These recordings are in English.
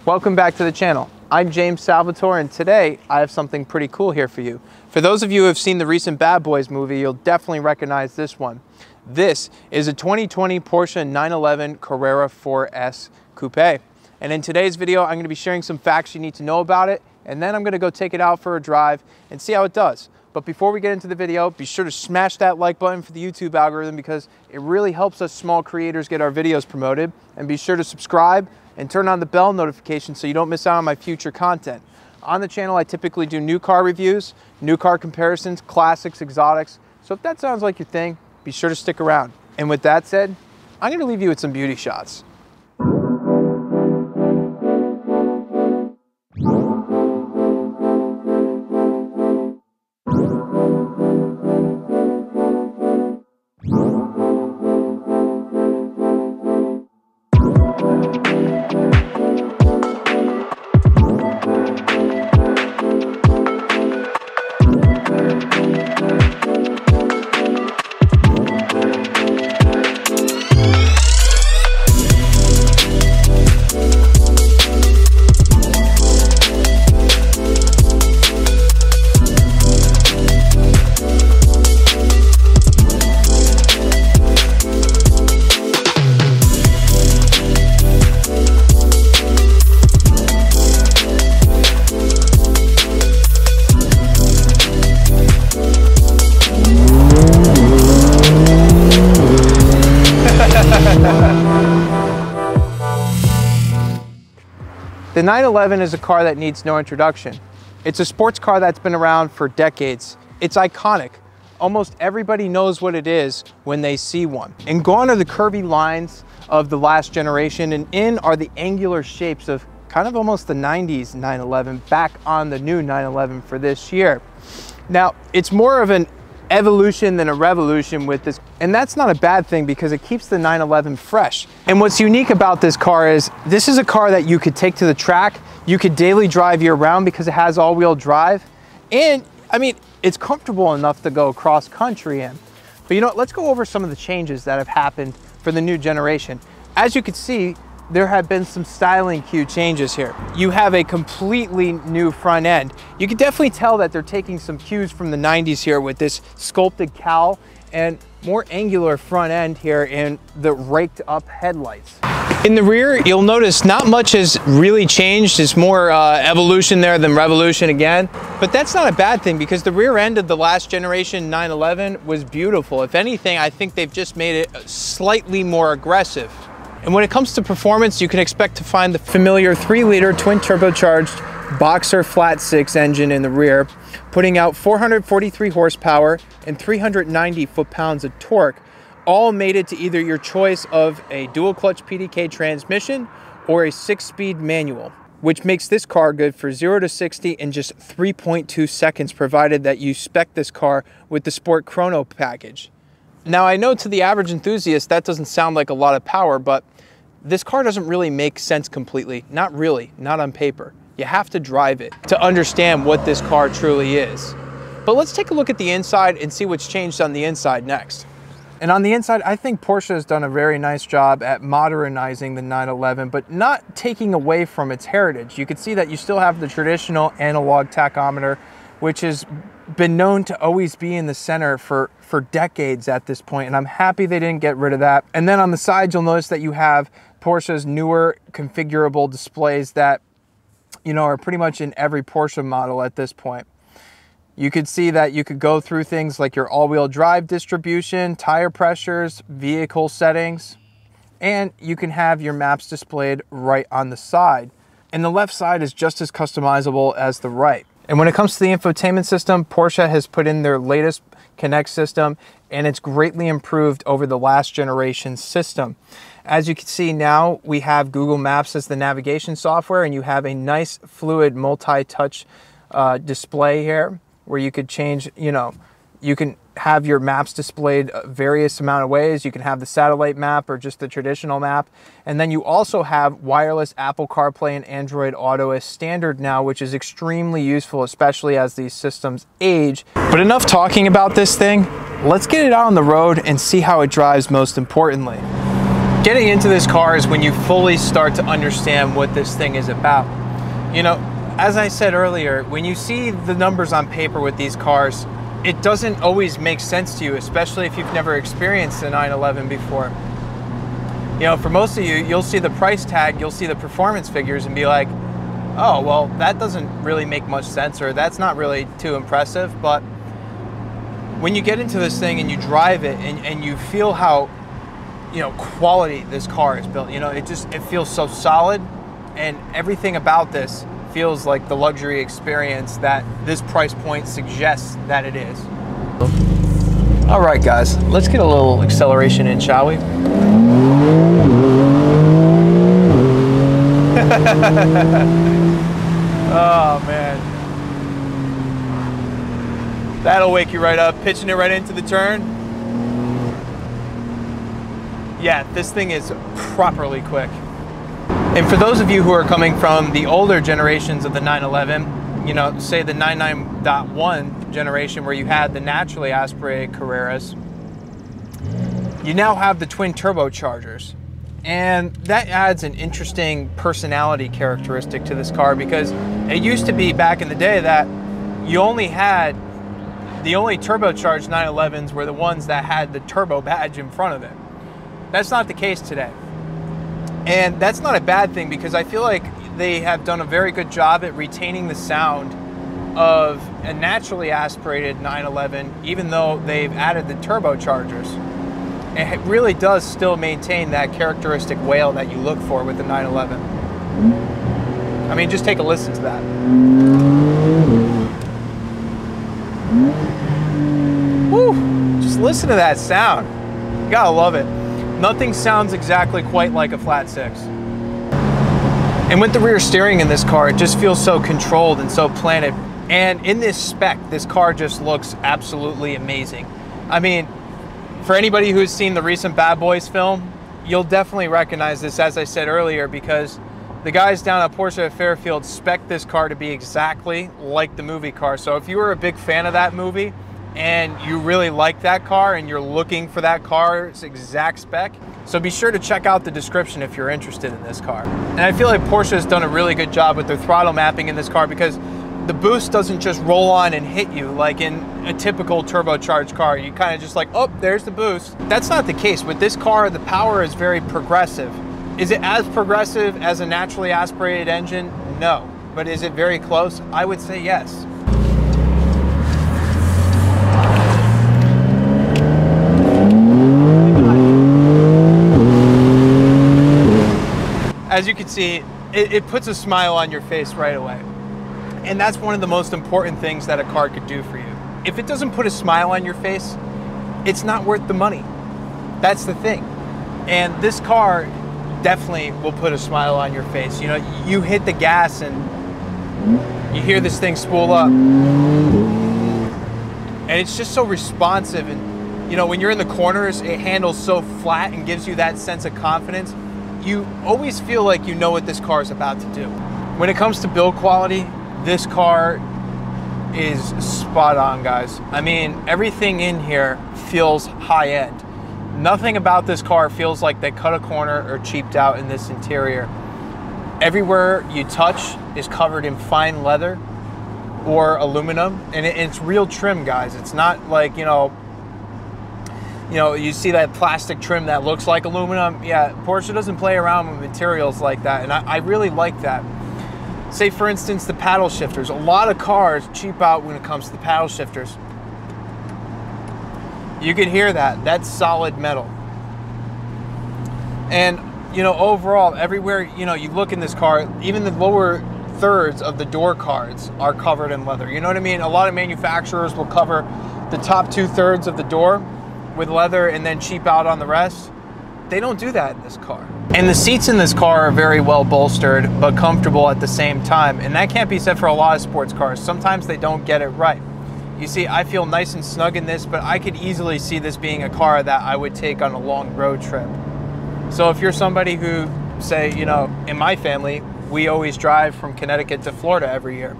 Welcome back to the channel. I'm James Salvatore, and today I have something pretty cool here for you. For those of you who have seen the recent Bad Boys movie, you'll definitely recognize this one. This is a 2020 Porsche 911 Carrera 4S Coupe. And in today's video, I'm going to be sharing some facts you need to know about it, and then I'm going to go take it out for a drive and see how it does. But before we get into the video, be sure to smash that like button for the YouTube algorithm because it really helps us small creators get our videos promoted. And be sure to subscribe and turn on the bell notification so you don't miss out on my future content. On the channel, I typically do new car reviews, new car comparisons, classics, exotics. So if that sounds like your thing, be sure to stick around. And with that said, I'm going to leave you with some beauty shots. The 911 is a car that needs no introduction. It's a sports car that's been around for decades. It's iconic. Almost everybody knows what it is when they see one. And gone are the curvy lines of the last generation, and in are the angular shapes of kind of almost the 90s 911 back on the new 911 for this year. Now, it's more of an evolution than a revolution with this, and that's not a bad thing because it keeps the 911 fresh. And what's unique about this car is this is a car that you could take to the track, you could daily drive year round because it has all-wheel drive, and I mean it's comfortable enough to go cross country in. But you know what, let's go over some of the changes that have happened for the new generation. As you can see, there have been some styling cue changes here. You have a completely new front end. You can definitely tell that they're taking some cues from the 90s here with this sculpted cowl and more angular front end here and the raked up headlights. In the rear, you'll notice not much has really changed. It's more evolution there than revolution again. But that's not a bad thing because the rear end of the last generation 911 was beautiful. If anything, I think they've just made it slightly more aggressive. And when it comes to performance, you can expect to find the familiar 3-liter twin turbocharged Boxer flat 6 engine in the rear, putting out 443 horsepower and 390 foot-pounds of torque, all mated to either your choice of a dual clutch PDK transmission or a 6-speed manual, which makes this car good for 0 to 60 in just 3.2 seconds, provided that you spec this car with the Sport Chrono package. Now, I know to the average enthusiast that doesn't sound like a lot of power, but this car doesn't really make sense completely. Not really, not on paper. You have to drive it to understand what this car truly is. But let's take a look at the inside and see what's changed on the inside next. And on the inside, I think Porsche has done a very nice job at modernizing the 911, but not taking away from its heritage. You can see that you still have the traditional analog tachometer, which has been known to always be in the center for decades at this point, and I'm happy they didn't get rid of that. And then on the side, you'll notice that you have Porsche's newer configurable displays that, you know, are pretty much in every Porsche model at this point. You could see that you could go through things like your all-wheel drive distribution, tire pressures, vehicle settings, and you can have your maps displayed right on the side. And the left side is just as customizable as the right. And when it comes to the infotainment system, Porsche has put in their latest Connect system, and it's greatly improved over the last generation system. As you can see now, we have Google Maps as the navigation software, and you have a nice fluid multi-touch display here where you could change, you know, you can have your maps displayed various amount of ways. You can have the satellite map or just the traditional map. And then you also have wireless Apple CarPlay and Android Auto as standard now, which is extremely useful, especially as these systems age. But enough talking about this thing. Let's get it out on the road and see how it drives most importantly. Getting into this car is when you fully start to understand what this thing is about. You know, as I said earlier, when you see the numbers on paper with these cars, it doesn't always make sense to you, especially if you've never experienced a 911 before. You know, for most of you, you'll see the price tag, you'll see the performance figures and be like, oh, well, that doesn't really make much sense, or that's not really too impressive. But when you get into this thing and you drive it and you feel how, you know, quality this car is built, you know, it feels so solid, and everything about this feels like the luxury experience that this price point suggests that it is. All right, guys, let's get a little acceleration in, shall we? Oh, man. That'll wake you right up, pitching it right into the turn. Yeah, this thing is properly quick. And for those of you who are coming from the older generations of the 911, you know, say the 99.1 generation where you had the naturally aspirated Carreras, you now have the twin turbochargers. And that adds an interesting personality characteristic to this car, because it used to be back in the day that you only had, the only turbocharged 911s were the ones that had the turbo badge in front of it. That's not the case today. And that's not a bad thing, because I feel like they have done a very good job at retaining the sound of a naturally aspirated 911, even though they've added the turbochargers. And it really does still maintain that characteristic wail that you look for with the 911. I mean, just take a listen to that. Woo! Just listen to that sound. You gotta love it. Nothing sounds exactly quite like a flat six. And with the rear steering in this car, it just feels so controlled and so planted. And in this spec, this car just looks absolutely amazing. I mean, for anybody who's seen the recent Bad Boys film, you'll definitely recognize this, as I said earlier, because the guys down at Porsche of Fairfield spec this car to be exactly like the movie car. So if you were a big fan of that movie and you really like that car and you're looking for that car's exact spec, so be sure to check out the description if you're interested in this car. And I feel like Porsche has done a really good job with their throttle mapping in this car, because the boost doesn't just roll on and hit you like in a typical turbocharged car. You kind of just like, oh, there's the boost. That's not the case. With this car, the power is very progressive. Is it as progressive as a naturally aspirated engine? No. But is it very close? I would say yes. As you can see, it puts a smile on your face right away. And that's one of the most important things that a car could do for you. If it doesn't put a smile on your face, it's not worth the money. That's the thing. And this car definitely will put a smile on your face. You know, you hit the gas and you hear this thing spool up. And it's just so responsive. And, you know, when you're in the corners, it handles so flat and gives you that sense of confidence. You always feel like you know what this car is about to do. When it comes to build quality, this car is spot on, guys. I mean, everything in here feels high end. Nothing about this car feels like they cut a corner or cheaped out in this interior. Everywhere you touch is covered in fine leather or aluminum, and it's real trim, guys. It's not like, you know, you see that plastic trim that looks like aluminum. Yeah, Porsche doesn't play around with materials like that, and I really like that. Say, for instance, the paddle shifters. A lot of cars cheap out when it comes to the paddle shifters. You can hear that. That's solid metal. And, you know, overall, everywhere, you know, you look in this car, even the lower thirds of the door cards are covered in leather. You know what I mean? A lot of manufacturers will cover the top 2/3 of the door with leather and then cheap out on the rest. They don't do that in this car. And the seats in this car are very well bolstered, but comfortable at the same time. And that can't be said for a lot of sports cars. Sometimes they don't get it right. You see, I feel nice and snug in this, but I could easily see this being a car that I would take on a long road trip. So if you're somebody who, say, you know, in my family, we always drive from Connecticut to Florida every year,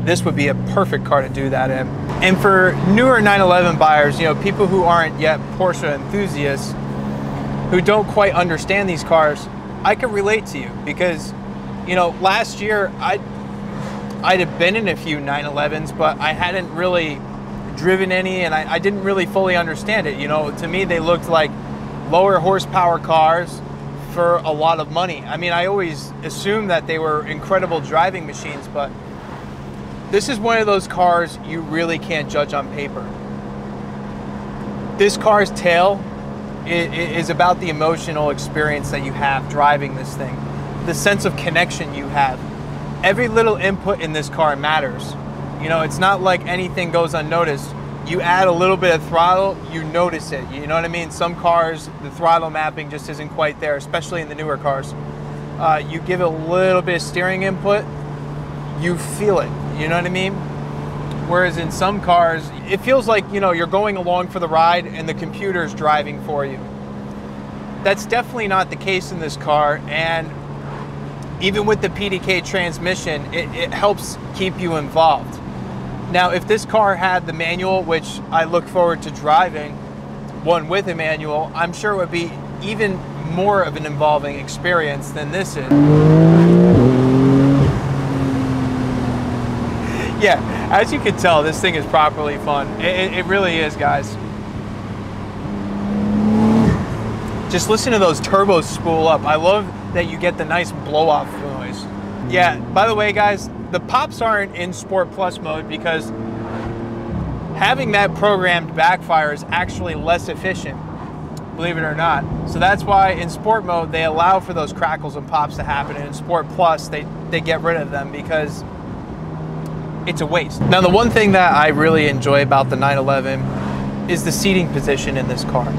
this would be a perfect car to do that in. And for newer 911 buyers, you know, people who aren't yet Porsche enthusiasts, who don't quite understand these cars, I can relate to you because, you know, last year I'd have been in a few 911s, but I hadn't really driven any, and I didn't really fully understand it. You know, to me, they looked like lower horsepower cars for a lot of money. I mean, I always assumed that they were incredible driving machines, but this is one of those cars you really can't judge on paper. This car's tale is about the emotional experience that you have driving this thing, the sense of connection you have. Every little input in this car matters. You know, it's not like anything goes unnoticed. You add a little bit of throttle, you notice it. You know what I mean? Some cars, the throttle mapping just isn't quite there, especially in the newer cars. You give it a little bit of steering input, you feel it. You know what I mean? Whereas in some cars, it feels like, you know, you're going along for the ride and the computer's driving for you. That's definitely not the case in this car, and even with the PDK transmission, it helps keep you involved. Now, if this car had the manual, which I look forward to driving, one with a manual, I'm sure it would be even more of an involving experience than this is. Yeah, as you can tell, this thing is properly fun. It really is, guys. Just listen to those turbos spool up. I love that you get the nice blow-off noise. Yeah, by the way, guys, the pops aren't in Sport Plus mode because having that programmed backfire is actually less efficient, believe it or not. So that's why in Sport mode, they allow for those crackles and pops to happen, and in Sport Plus, they get rid of them because it's a waste. Now, the one thing that I really enjoy about the 911 is the seating position in this car.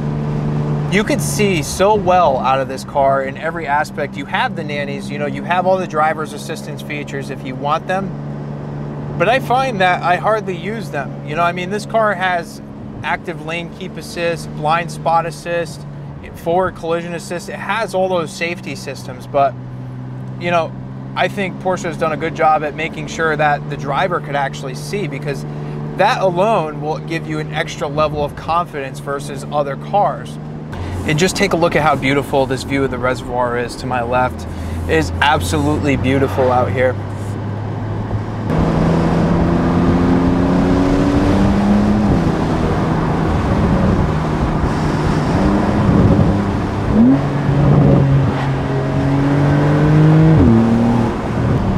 You could see so well out of this car in every aspect. You have the nannies, you know, you have all the driver's assistance features if you want them, but I find that I hardly use them. You know, I mean, this car has active lane keep assist, blind spot assist, forward collision assist. It has all those safety systems, but, you know, I think Porsche has done a good job at making sure that the driver could actually see, because that alone will give you an extra level of confidence versus other cars. And just take a look at how beautiful this view of the reservoir is to my left. It is absolutely beautiful out here.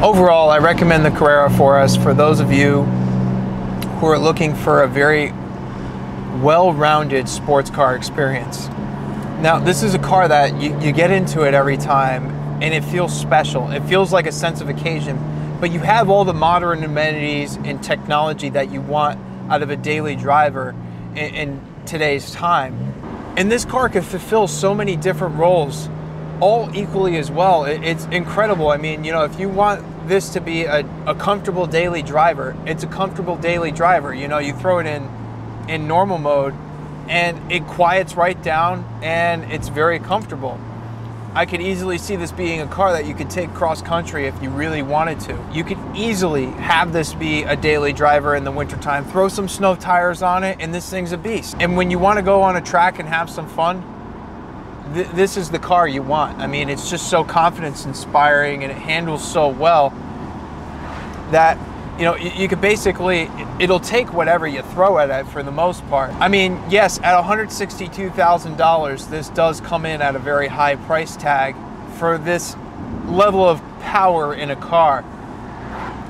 Overall, I recommend the Carrera for us for those of you who are looking for a very well-rounded sports car experience. Now, this is a car that you get into it every time and it feels special. It feels like a sense of occasion, but you have all the modern amenities and technology that you want out of a daily driver in today's time. And this car can fulfill so many different roles, all equally as well. It's incredible. I mean, you know, if you want this to be a comfortable daily driver, it's a comfortable daily driver. You know, you throw it in normal mode and it quiets right down and it's very comfortable. I could easily see this being a car that you could take cross country if you really wanted to. You could easily have this be a daily driver in the wintertime, throw some snow tires on it, and this thing's a beast. And when you want to go on a track and have some fun, this is the car you want. I mean, it's just so confidence inspiring and it handles so well that, you know, you could basically, it'll take whatever you throw at it for the most part. I mean, yes, at $162,000, this does come in at a very high price tag for this level of power in a car.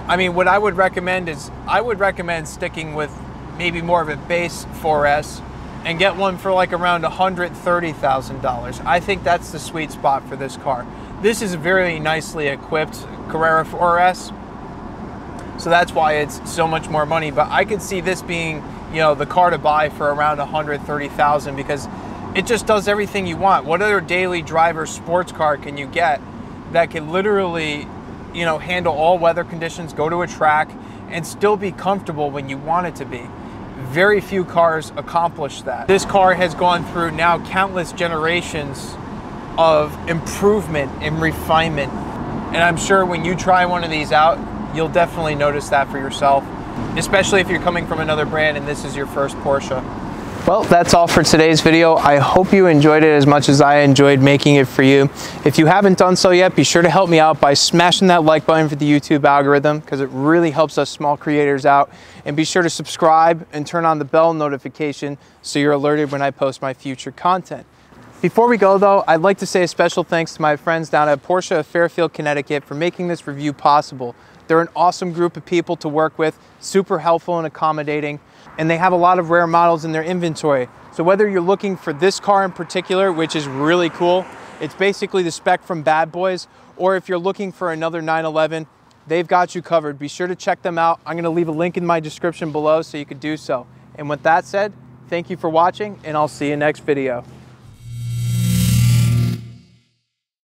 I mean, what I would recommend is, I would recommend sticking with maybe more of a base 4S and get one for like around $130,000. I think that's the sweet spot for this car. This is a very nicely equipped Carrera 4S. So that's why it's so much more money, but I could see this being, you know, the car to buy for around $130,000 because it just does everything you want. What other daily driver sports car can you get that can literally, you know, handle all weather conditions, go to a track, and still be comfortable when you want it to be? Very few cars accomplish that. This car has gone through now countless generations of improvement and refinement, and I'm sure when you try one of these out, you'll definitely notice that for yourself, especially if you're coming from another brand and this is your first Porsche. Well, that's all for today's video. I hope you enjoyed it as much as I enjoyed making it for you. If you haven't done so yet, be sure to help me out by smashing that like button for the YouTube algorithm, because it really helps us small creators out. And be sure to subscribe and turn on the bell notification so you're alerted when I post my future content. Before we go though, I'd like to say a special thanks to my friends down at Porsche of Fairfield, Connecticut for making this review possible. They're an awesome group of people to work with, super helpful and accommodating, and they have a lot of rare models in their inventory. So whether you're looking for this car in particular, which is really cool, it's basically the Spec from Bad Boys, or if you're looking for another 911, they've got you covered. Be sure to check them out. I'm gonna leave a link in my description below so you could do so. And with that said, thank you for watching, and I'll see you next video.